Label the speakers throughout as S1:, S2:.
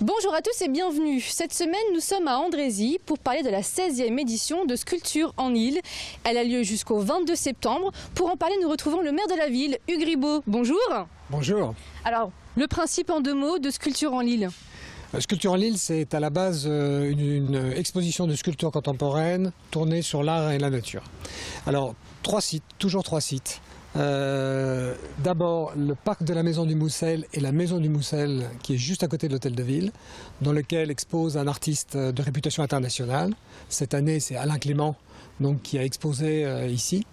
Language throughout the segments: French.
S1: Bonjour à tous et bienvenue. Cette semaine, nous sommes à Andrézy pour parler de la 16e édition de Sculpture en île. Elle a lieu jusqu'au 22 septembre. Pour en parler, nous retrouvons le maire de la ville, Hugues Ribot. Bonjour.
S2: Bonjour.
S1: Alors, le principe en 2 mots de Sculpture en île.
S2: Sculpture en île, c'est à la base une exposition de sculpture contemporaine tournée sur l'art et la nature. Alors, 3 sites, toujours 3 sites. D'abord le parc de la Maison du Moussel et la Maison du Moussel qui est juste à côté de l'hôtel de ville, dans lequel expose un artiste de réputation internationale. Cette année c'est Alain Clément donc, qui a exposé ici.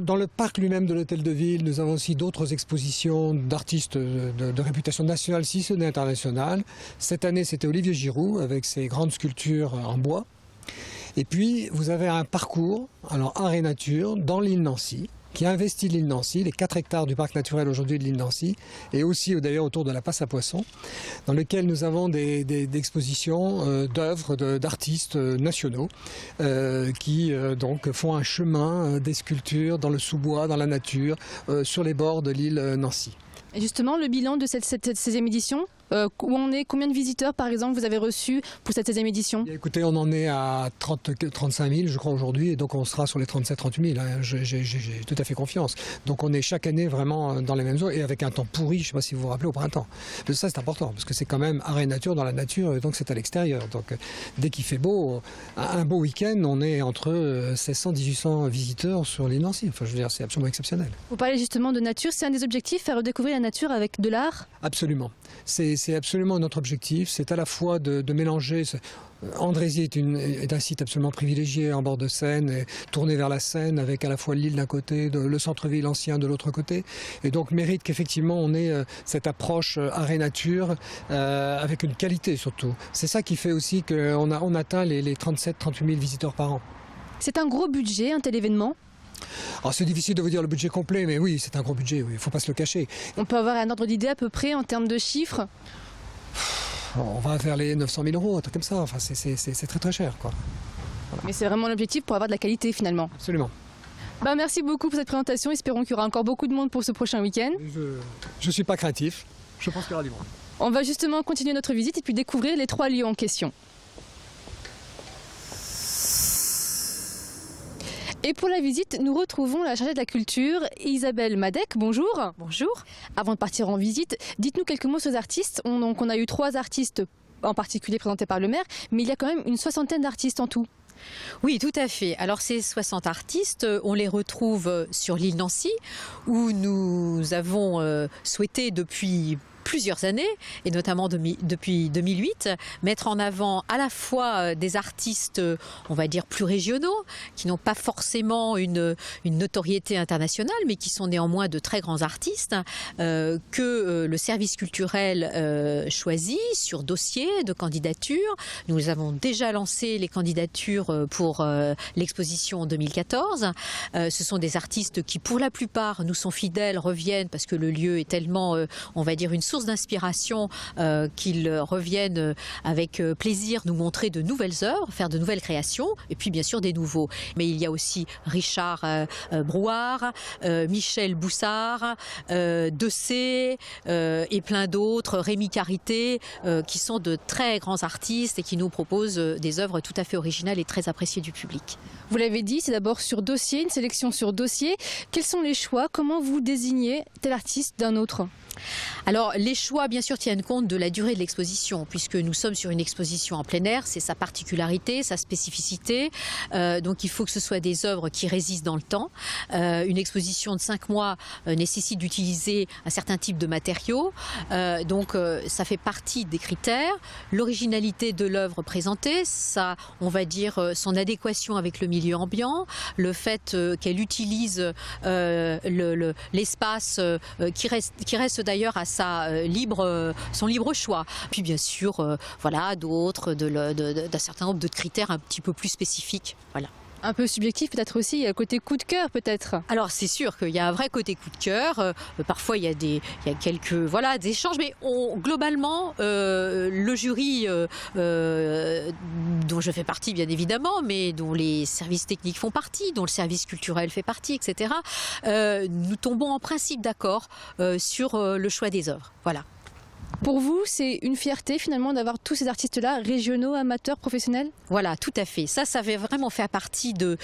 S2: Dans le parc lui-même de l'hôtel de ville, nous avons aussi d'autres expositions d'artistes de réputation nationale, si ce n'est internationale. Cette année c'était Olivier Giroud avec ses grandes sculptures en bois. Et puis vous avez un parcours, alors art et nature, dans l'île Nancy, qui investit l'île Nancy, les 4 hectares du parc naturel aujourd'hui de l'île Nancy, et aussi d'ailleurs autour de la Passe à Poissons, dans lequel nous avons des expositions d'œuvres d'artistes nationaux qui donc font un chemin des sculptures dans le sous-bois, dans la nature, sur les bords de l'île Nancy.
S1: Et justement, le bilan de cette 16e édition, où on est, combien de visiteurs par exemple vous avez reçus pour cette 16e édition?
S2: Écoutez, on en est à 35 000 je crois aujourd'hui, et donc on sera sur les 37-38 000, hein. J'ai tout à fait confiance. Donc on est chaque année vraiment dans les mêmes eaux, et avec un temps pourri, je ne sais pas si vous vous rappelez, au printemps. Mais ça c'est important, parce que c'est quand même art et nature dans la nature, et donc c'est à l'extérieur. Donc dès qu'il fait beau, un beau week-end, on est entre 1600 1800 visiteurs sur l'île Nancy. Enfin je veux dire, c'est absolument exceptionnel.
S1: Vous parlez justement de nature, c'est un des objectifs, faire redécouvrir la nature avec de l'art?
S2: Absolument. C'est absolument notre objectif, c'est à la fois de mélanger. Andrézy est un site absolument privilégié en bord de Seine, tourné vers la Seine, avec à la fois l'île d'un côté, le centre-ville ancien de l'autre côté, et donc mérite qu'effectivement on ait cette approche art et nature avec une qualité surtout. C'est ça qui fait aussi qu'on atteint les 37-38 000 visiteurs par an.
S1: C'est un gros budget, un tel événement?
S2: Alors c'est difficile de vous dire le budget complet, mais oui, c'est un gros budget, il ne faut pas se le cacher.
S1: On peut avoir un ordre d'idée à peu près en termes de chiffres?
S2: On va vers les 900 000 €, un truc comme ça, enfin, c'est très très cher, quoi.
S1: Voilà. Mais c'est vraiment l'objectif pour avoir de la qualité finalement.
S2: Absolument.
S1: Merci beaucoup pour cette présentation, espérons qu'il y aura encore beaucoup de monde pour ce prochain week-end.
S2: Je ne suis pas craintif, je pense qu'il y aura du monde.
S1: On va justement continuer notre visite et puis découvrir les 3 lieux en question. Et pour la visite, nous retrouvons la chargée de la culture, Isabelle Madec. Bonjour.
S3: Bonjour.
S1: Avant de partir en visite, dites-nous quelques mots sur les artistes. On a eu 3 artistes en particulier présentés par le maire, mais il y a quand même une 60aine d'artistes en tout.
S3: Oui, tout à fait. Alors ces 60 artistes, on les retrouve sur l'île Nancy, où nous avons souhaité depuis plusieurs années, et notamment depuis 2008, mettre en avant à la fois des artistes, on va dire, plus régionaux, qui n'ont pas forcément une notoriété internationale, mais qui sont néanmoins de très grands artistes, que le service culturel choisit sur dossier de candidature. Nous avons déjà lancé les candidatures pour l'exposition en 2014. Ce sont des artistes qui, pour la plupart, nous sont fidèles, reviennent, parce que le lieu est tellement, on va dire, une source d'inspiration qu'ils reviennent avec plaisir nous montrer de nouvelles œuvres, faire de nouvelles créations, et puis bien sûr des nouveaux. Mais il y a aussi Richard Brouard, Michel Boussard, Dessay et plein d'autres, Rémi Carité, qui sont de très grands artistes et qui nous proposent des œuvres tout à fait originales et très appréciées du public.
S1: Vous l'avez dit, c'est d'abord sur dossier, une sélection sur dossier. Quels sont les choix? Comment vous désignez tel artiste d'un autre?
S3: Alors les choix bien sûr tiennent compte de la durée de l'exposition, puisque nous sommes sur une exposition en plein air, c'est sa particularité, sa spécificité, donc il faut que ce soit des œuvres qui résistent dans le temps. Une exposition de 5 mois nécessite d'utiliser un certain type de matériaux, donc ça fait partie des critères. L'originalité de l'œuvre présentée, ça, on va dire son adéquation avec le milieu ambiant, le fait qu'elle utilise l'espace qui reste d'ailleurs à son libre choix. Puis bien sûr, voilà, d'autres, d'un certain nombre de critères un petit peu plus spécifiques. Voilà.
S1: Un peu subjectif peut-être aussi, il y a le côté coup de cœur peut-être.
S3: Alors c'est sûr qu'il y a un vrai côté coup de cœur, parfois il y a quelques des échanges, mais globalement le jury dont je fais partie bien évidemment, mais dont les services techniques font partie, dont le service culturel fait partie, etc. Nous tombons en principe d'accord sur le choix des œuvres. Voilà.
S1: Pour vous, c'est une fierté finalement d'avoir tous ces artistes-là, régionaux, amateurs, professionnels?
S3: Voilà, tout à fait. Ça fait vraiment faire partie de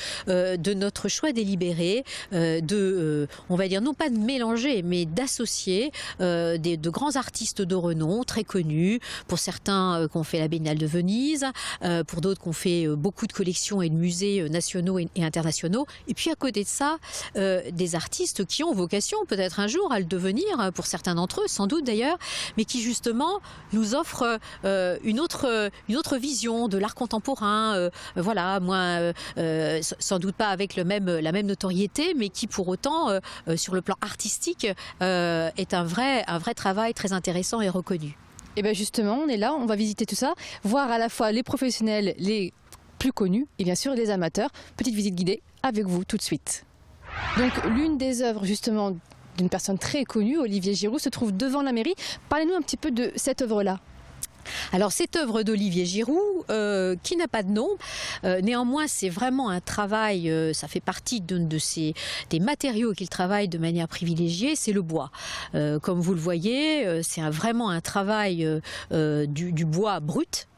S3: notre choix délibéré, on va dire, non pas de mélanger, mais d'associer de grands artistes de renom, très connus, pour certains qui ont fait la Biennale de Venise, pour d'autres qui ont fait beaucoup de collections et de musées nationaux et internationaux. Et puis à côté de ça, des artistes qui ont vocation peut-être un jour à le devenir, pour certains d'entre eux, sans doute d'ailleurs, mais qui justement nous offrent une autre vision de l'art contemporain, voilà, moins, sans doute pas avec la même notoriété, mais qui pour autant, sur le plan artistique, est un vrai travail très intéressant et reconnu.
S1: Et bien justement, on est là, on va visiter tout ça, voir à la fois les professionnels, les plus connus et bien sûr les amateurs. Petite visite guidée avec vous tout de suite. Donc l'une des œuvres justement d'une personne très connue, Olivier Giroud, se trouve devant la mairie. Parlez-nous un petit peu de cette œuvre-là.
S3: Alors cette œuvre d'Olivier Giroud, qui n'a pas de nom, néanmoins c'est vraiment un travail, ça fait partie des matériaux qu'il travaille de manière privilégiée, c'est le bois. Comme vous le voyez, c'est vraiment un travail du bois brut.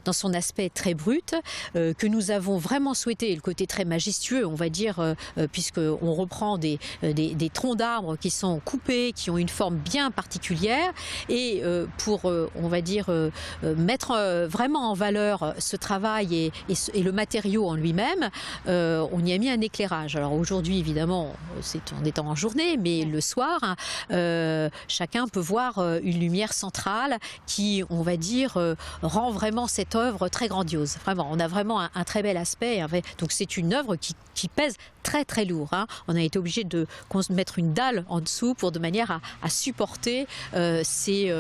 S3: Dans son aspect très brut, que nous avons vraiment souhaité, et le côté très majestueux, on va dire, puisqu'on reprend des troncs d'arbres qui sont coupés, qui ont une forme bien particulière, et pour, on va dire, mettre vraiment en valeur ce travail et le matériau en lui-même, on y a mis un éclairage. Alors aujourd'hui, évidemment, on est en journée, mais le soir, chacun peut voir une lumière centrale qui, on va dire, rend vraiment cette œuvre très grandiose. Vraiment, on a vraiment un très bel aspect. Donc c'est une œuvre qui pèse très très lourd. On a été obligé de mettre une dalle en dessous de manière à supporter ces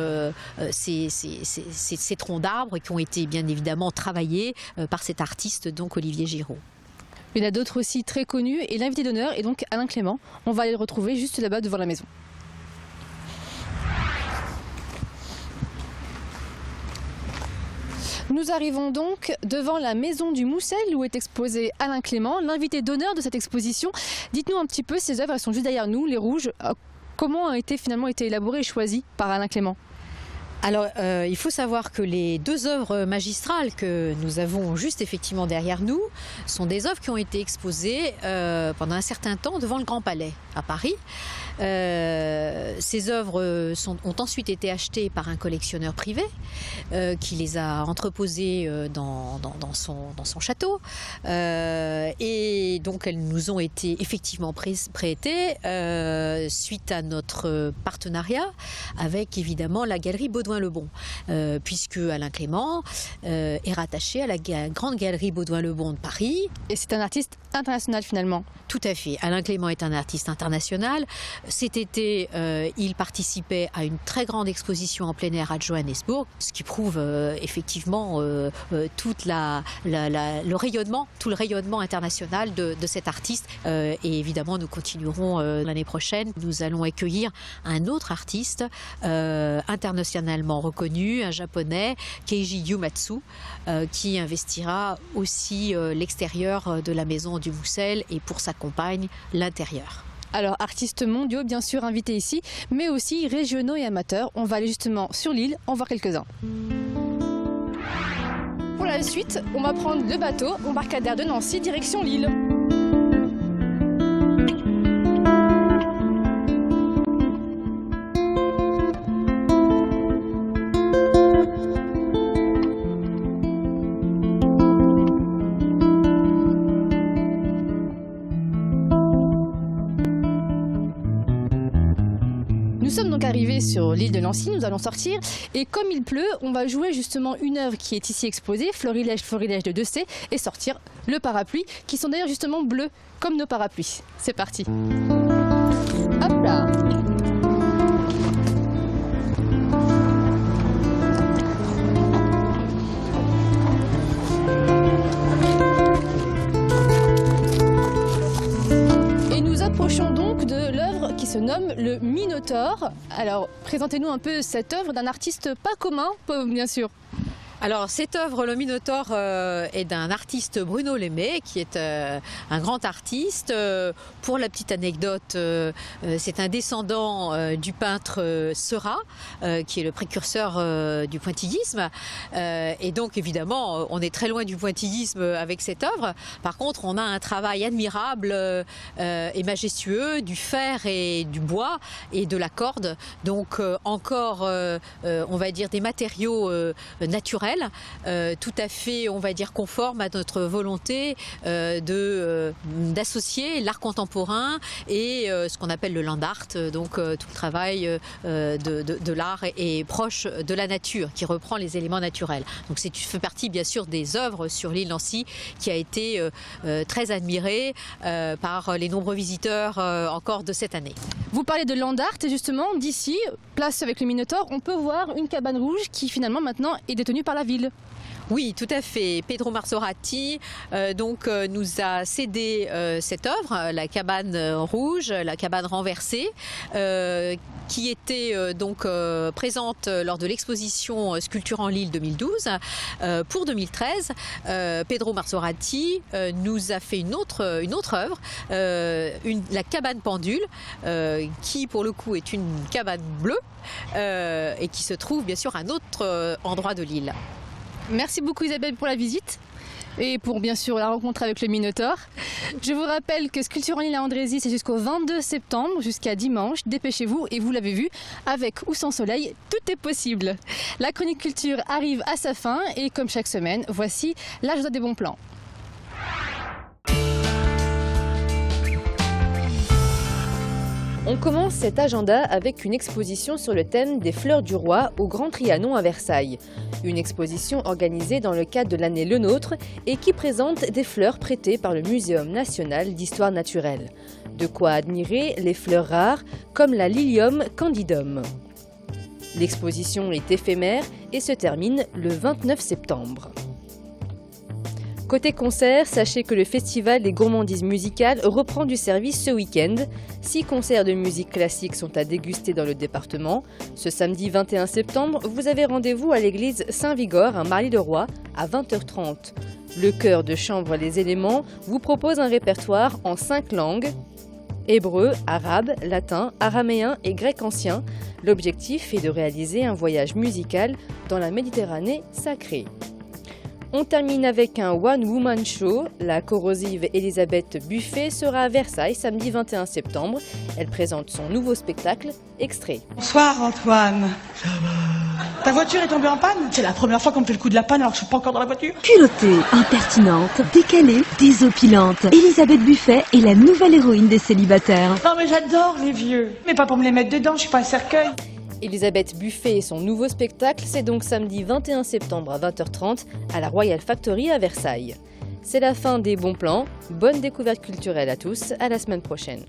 S3: troncs d'arbres qui ont été bien évidemment travaillés par cet artiste, donc Olivier Giroud.
S1: Il y en a d'autres aussi très connus et l'invité d'honneur est donc Alain Clément. On va aller le retrouver juste là-bas devant la maison. Nous arrivons donc devant la maison du Moussel où est exposé Alain Clément, l'invité d'honneur de cette exposition. Dites-nous un petit peu, ces œuvres, elles sont juste derrière nous, les rouges. Comment ont finalement été élaborées et choisies par Alain Clément?
S3: Alors, il faut savoir que les deux œuvres magistrales que nous avons juste effectivement derrière nous sont des œuvres qui ont été exposées pendant un certain temps devant le Grand Palais à Paris. Ces œuvres ont ensuite été achetées par un collectionneur privé qui les a entreposées dans son château. Et donc elles nous ont été effectivement prêtées suite à notre partenariat avec évidemment la galerie Baudouin-Le-Bon, puisque Alain Clément est rattaché à la grande galerie Baudouin-Le-Bon de Paris.
S1: Et c'est un artiste international finalement.
S3: Tout à fait. Alain Clément est un artiste international. Cet été, il participait à une très grande exposition en plein air à Johannesburg, ce qui prouve effectivement tout le rayonnement international de cet artiste. Et évidemment, nous continuerons l'année prochaine. Nous allons accueillir un autre artiste internationalement reconnu, un japonais, Keiji Yumatsu, qui investira aussi l'extérieur de la maison du Moussel et pour sa compagne, l'intérieur.
S1: Alors, artistes mondiaux, bien sûr, invités ici, mais aussi régionaux et amateurs. On va aller justement sur l'île, en voir quelques-uns. Pour la suite, on va prendre le bateau embarcadère de Nancy, direction l'île. Nous sommes donc arrivés sur l'île de Nancy, nous allons sortir et comme il pleut, on va jouer justement une œuvre qui est ici exposée, Florilège, Florilège de Desaix, et sortir le parapluie, qui sont d'ailleurs justement bleus comme nos parapluies. C'est parti. Hop là. Et nous approchons donc de l'œuvre qui se nomme le Minotaure. Alors, présentez-nous un peu cette œuvre d'un artiste pas commun, bien sûr.
S3: Alors cette œuvre, le Minotaure, est d'un artiste Bruno Lémé, qui est un grand artiste. Pour la petite anecdote, c'est un descendant du peintre Seurat, qui est le précurseur du pointillisme. Et donc évidemment, on est très loin du pointillisme avec cette œuvre. Par contre, on a un travail admirable et majestueux du fer et du bois et de la corde. Donc encore, on va dire, des matériaux naturels. Tout à fait, on va dire, conforme à notre volonté d'associer l'art contemporain et ce qu'on appelle le land art, donc tout le travail de l'art est proche de la nature, qui reprend les éléments naturels. Donc ça fait partie bien sûr des œuvres sur l'île Nancy, qui a été très admirée par les nombreux visiteurs encore de cette année.
S1: Vous parlez de land art et justement d'ici, place avec le Minotaure, on peut voir une cabane rouge qui finalement maintenant est détenue par la ville.
S3: Oui, tout à fait. Pedro Marsorati nous a cédé cette œuvre, la cabane rouge, la cabane renversée, qui était présente lors de l'exposition Sculpture en l'île 2012. Pour 2013, Pedro Marsorati nous a fait une autre œuvre, la cabane pendule, qui pour le coup est une cabane bleue et qui se trouve bien sûr à un autre endroit de l'île.
S1: Merci beaucoup Isabelle pour la visite et pour bien sûr la rencontre avec le Minotaure. Je vous rappelle que Sculpture en l'île à Andrézy, c'est jusqu'au 22 septembre, jusqu'à dimanche. Dépêchez-vous et vous l'avez vu, avec ou sans soleil, tout est possible. La chronique culture arrive à sa fin et comme chaque semaine, voici l'agenda des bons plans. On commence cet agenda avec une exposition sur le thème des fleurs du roi au Grand Trianon à Versailles. Une exposition organisée dans le cadre de l'année Le Nôtre et qui présente des fleurs prêtées par le Muséum national d'histoire naturelle. De quoi admirer les fleurs rares comme la Lilium candidum. L'exposition est éphémère et se termine le 29 septembre. Côté concert, sachez que le Festival des gourmandises musicales reprend du service ce week-end. 6 concerts de musique classique sont à déguster dans le département. Ce samedi 21 septembre, vous avez rendez-vous à l'église Saint-Vigor à Marly-le-Roi à 20h30. Le chœur de chambre Les Éléments vous propose un répertoire en 5 langues: hébreu, arabe, latin, araméen et grec ancien. L'objectif est de réaliser un voyage musical dans la Méditerranée sacrée. On termine avec un one-woman show. La corrosive Elisabeth Buffet sera à Versailles samedi 21 septembre. Elle présente son nouveau spectacle, Extrait.
S4: Bonsoir Antoine. Ça va. Ta voiture est tombée en panne? C'est la première fois qu'on me fait le coup de la panne alors que je suis pas encore dans la voiture.
S5: Culottée, impertinente, décalée, désopilante, Elisabeth Buffet est la nouvelle héroïne des célibataires.
S4: Non mais j'adore les vieux. Mais pas pour me les mettre dedans, je suis pas un cercueil.
S1: Elisabeth Buffet et son nouveau spectacle, c'est donc samedi 21 septembre à 20h30 à la Royal Factory à Versailles. C'est la fin des bons plans. Bonne découverte culturelle à tous, à la semaine prochaine.